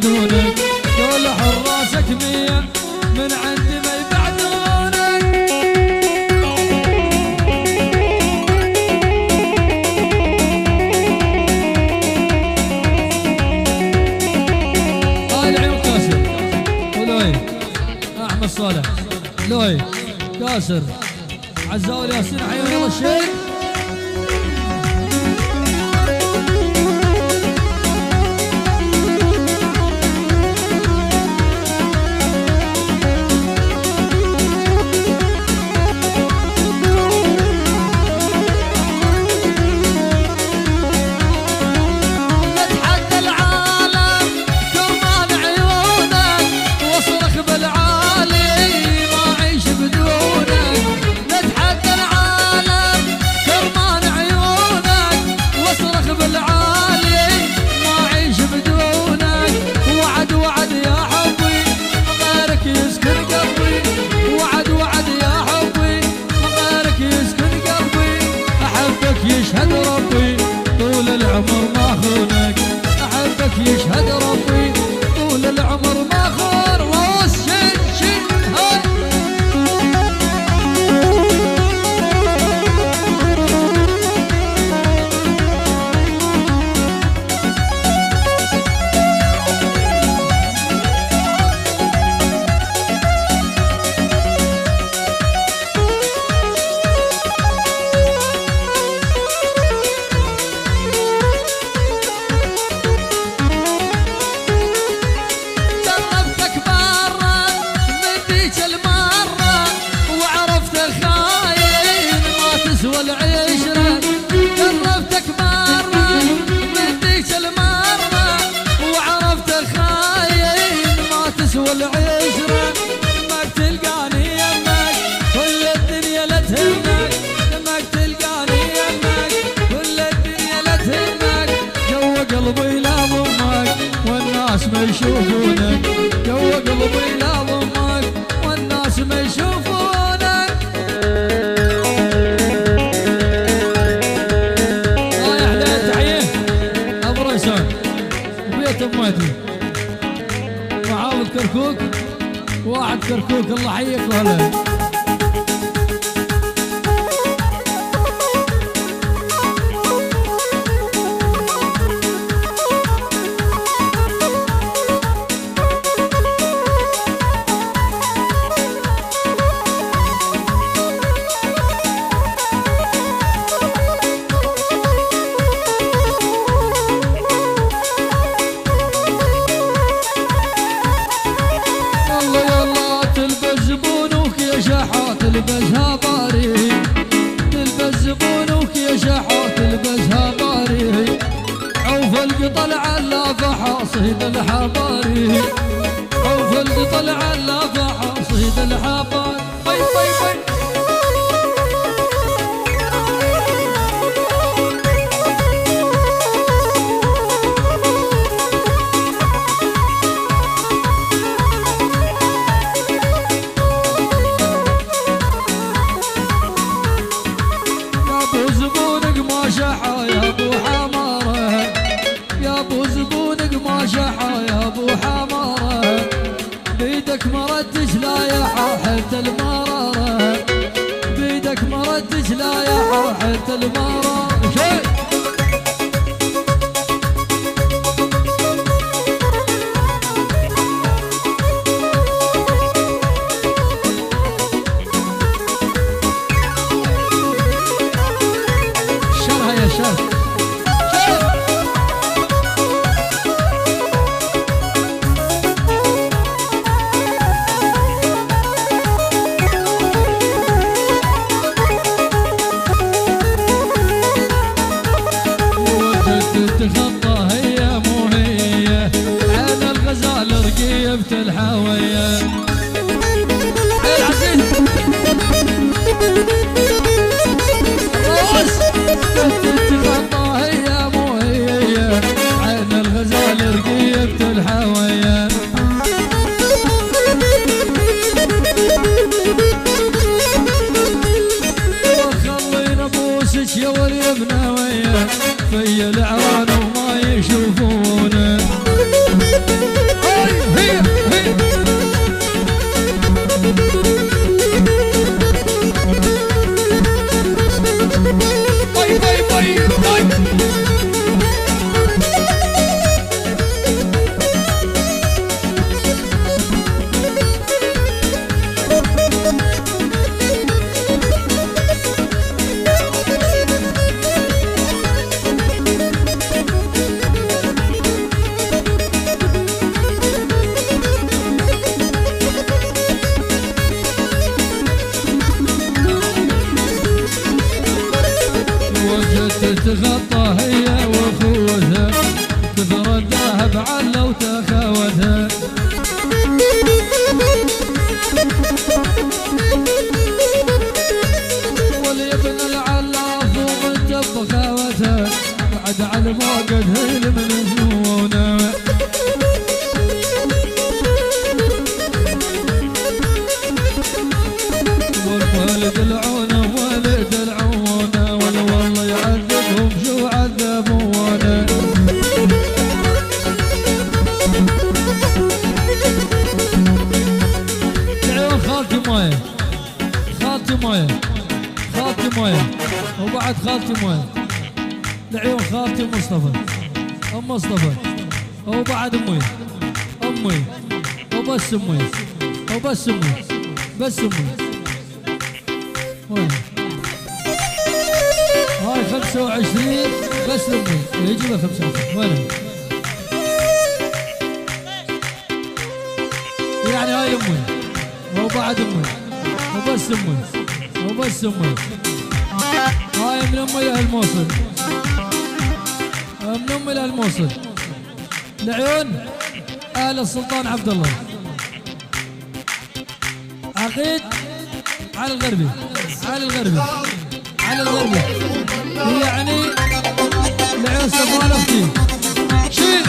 يساعدونك، دول حراسك مية من عندي ما يبعدونك. هاي العيون كاسر ولوي احمد صالح لوي كاسر عزاول ياسين عيون الله الشيخ. يشهد ربي طول العمر ما خونك، احبك يشهد ربي طول العمر ما خون. راس شن هاي والعشرة، جربتك مرة من ديك المرة وعرفت خاين ما تسوى العشرة. ما تلقاني يمك كل الدنيا لا تهمك، ما تلقاني يمك كل الدنيا لا تهمك. جوا قلبي لا ضمك والناس ما يشوفونك، جوا قلبي لا ضمك والناس ما يشوفونك. بيت امتي معاود كركوك واحد كركوك الله يحييك وهلا. تلبسها باري تلبس زبونك يا شحات تلبسها باري، عوف القطع العلافة حصيد الحباري، عوف القطع العلافة حصيد الحباري. بي بي بي شحا يا ابو حماره، يا ابو زبونك ما شحا يا ابو حماره، بيدك مردش لا يا حتى المراره، بيدك مردش لا يا حتى المراره. شي تخطى هي مو هي انا الغزال رقيبة الحوية العزيز الروس. تخطى هي مو هي انا الغزال رقيبة الحوية، وخلينا بوسك يا ولي بناوية في العوان وما يشوفونه. تغطى هي واخوتها كثر الذهب علو تخاوتها والابن العلاف ومنت بخاوتها بعد على ما قد هيل من جنونه والولد العونه ولد العونه والله يعذبهم شو عذبونا العيون خالتي مويه خالتي مويه خالتي مويه وبعد خالتي مويه العيون خالتي مصطفى ام مصطفى وبعد امي امي وبس امي وبس امي بس امي وين هاي 25 بس امي يجي له 25 وين يعني هاي امي وبعد امي وبس امي وبس امي هاي من امي لهالموصل من امي لهالموصل العيون اهل السلطان عبد الله عقيد على الغربي على الغربي على الغربي يعني العيون سفالفتي شيل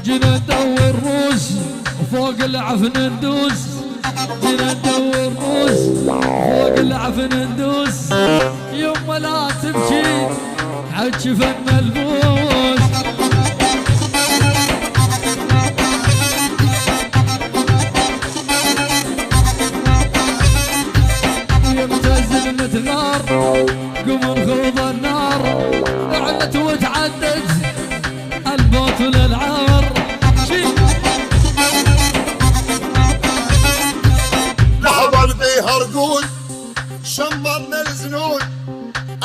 جينا ندور روس وفوق العفن ندوس جينا ندور روس فوق العفن ندوس يوم لا تبكي عجفن ملبوس يمتزل متغار قم نخوض النار اعلت وتعدد الموت للعار لحظة فيها رقود شمرنا الزنود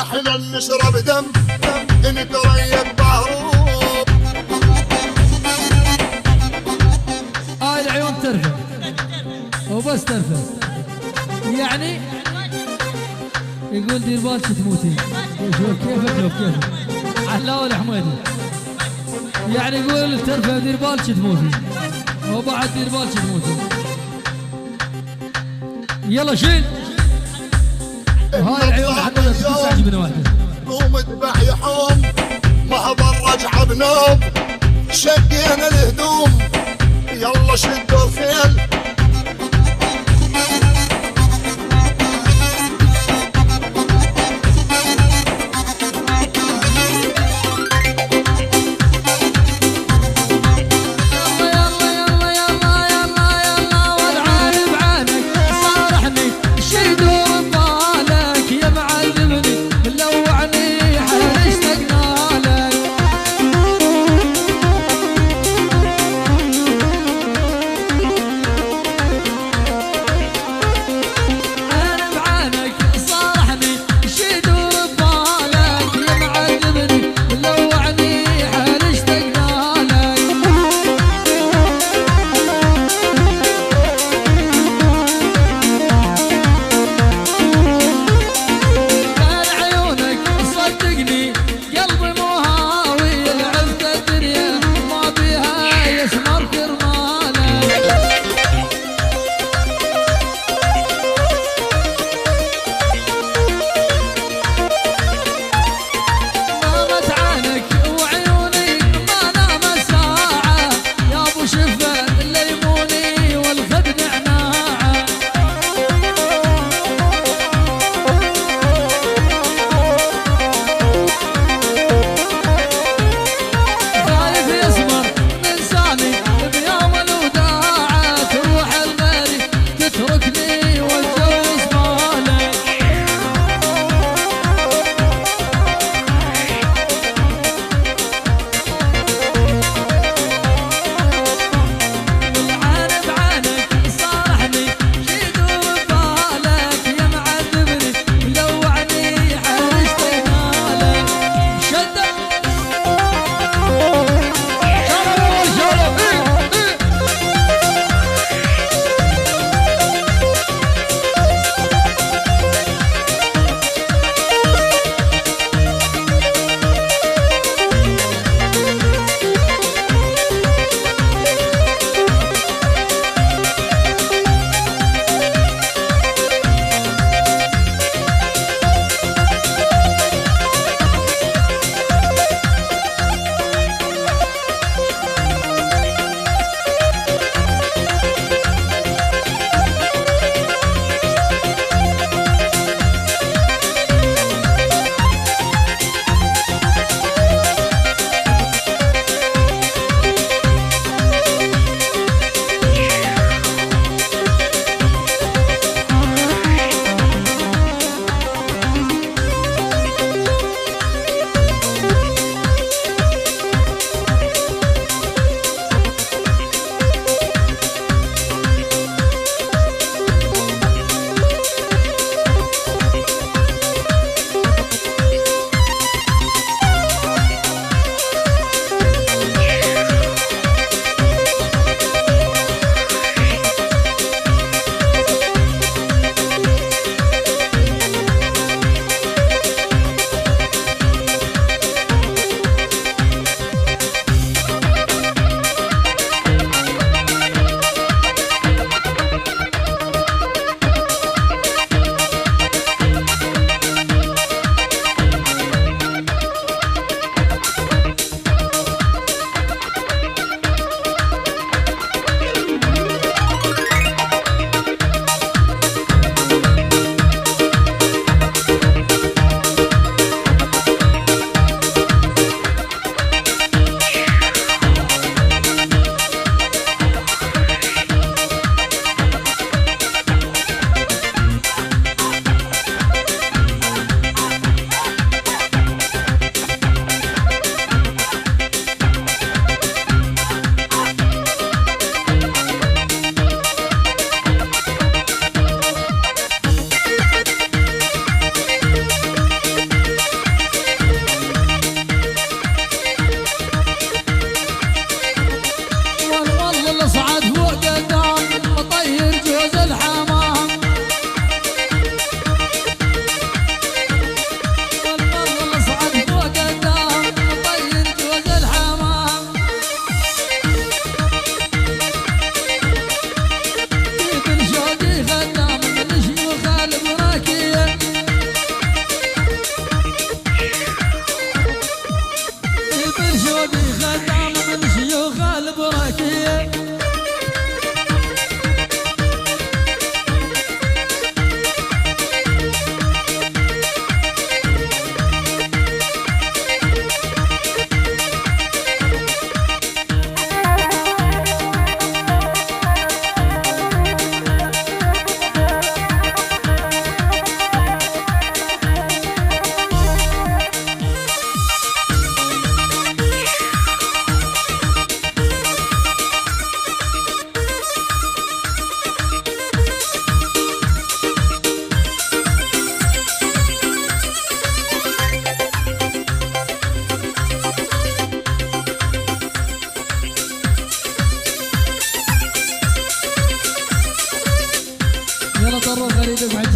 احنا نشرب دم نتريب بهروب العيون ترفع وبس ترفع يعني يقول دير بالك تموتين كيفك لو كيفك علاوي الحميدي يعني يقول ترفع دير بالك تموتين وبعد دير بالك تموتين يلا شيل هاي العيون حنا تسعج من واحده قوم اذبح يحوم محضر رجعه بنوم شقينا الهدوم يلا شدوا الخيل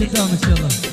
قدامك يلا.